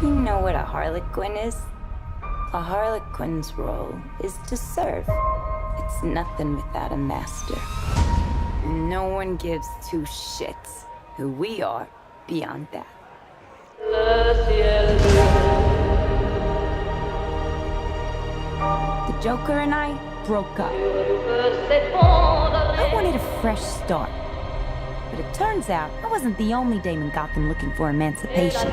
You know what a harlequin is? A harlequin's role is to serve. It's nothing without a master. No one gives two shits who we are beyond that. The Joker and I broke up. I wanted a fresh start. But it turns out I wasn't the only dame in Gotham looking for emancipation.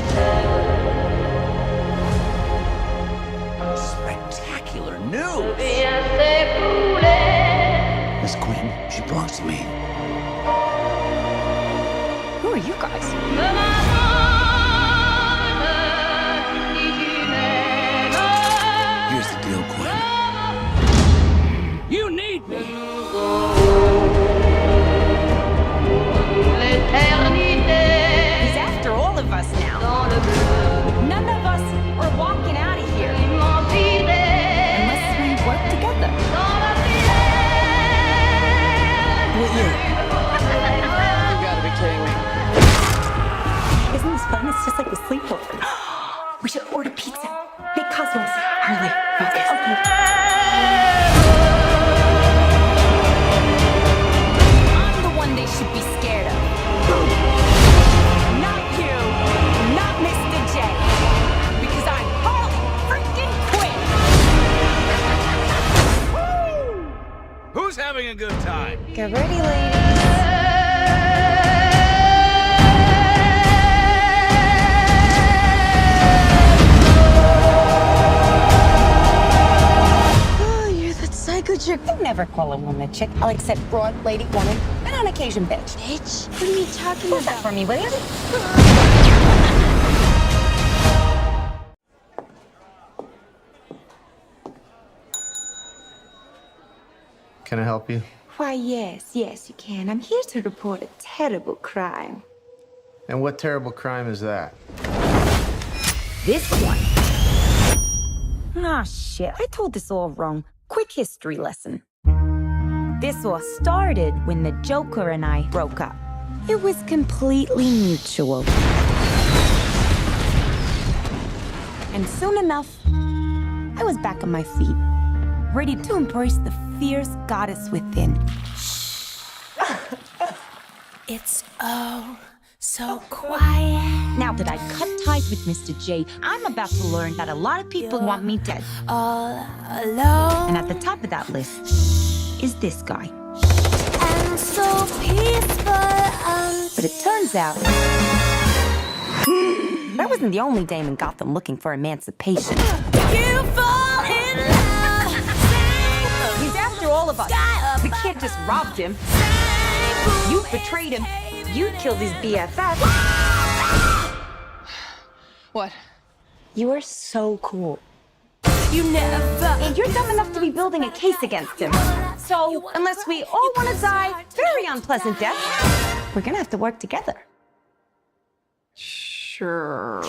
Spectacular news! Miss Quinn, she belongs to me. Who are you guys? Here's the deal, Quinn. You need me! He's after all of us now. None of us are walking out of here unless we work together. You gotta be kidding me. Isn't this fun? It's just like a sleepover. We should order pizza. Make Cosmos. Harley, focus. Okay. I'm the one they should be scared of. Not you. Not Mr. J. Because I'm Harley freaking Quinn. Who's having a good time? Get ready, ladies. Psycho chick. I never call a woman a chick. I'll accept broad, lady, woman, and on occasion, bitch. Bitch? What are you talking What's that about? for me, will you? Can I help you? Why, yes, you can. I'm here to report a terrible crime. And what terrible crime is that? This one. Ah, shit. I told this all wrong. Quick history lesson. This all started when the Joker and I broke up. It was completely mutual. And soon enough, I was back on my feet, ready to embrace the fierce goddess within. It's so quiet. Now that I cut ties with Mr. J, I'm about to learn that a lot of people want me dead. All alone. And at the top of that list is this guy. And so peaceful. But it turns out I wasn't the only dame in Gotham looking for emancipation. You fall in love. He's after all of us. We can't just rob him. You betrayed him. You killed his BFF. What? You are so cool. You never. And you're dumb enough to be building a case against him. So, unless we all want to die very unpleasant deaths, we're gonna have to work together. Sure.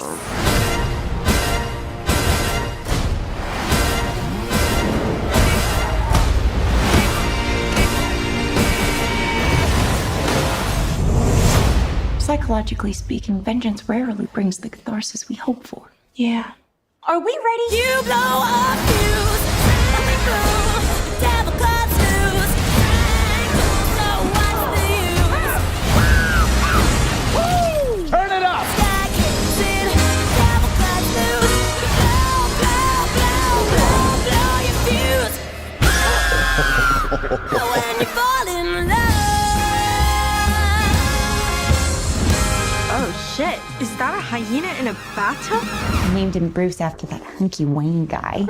Psychologically speaking, vengeance rarely brings the catharsis we hope for. Yeah. Are we ready? You blow up fuse. Devil cuts loose. So what's the use? Turn it up! Sky kicks in. Devil cuts loose. Blow your fuse. When you fall in love. Oh shit, is that a hyena in a bathtub? I named him Bruce after that hunky Wayne guy.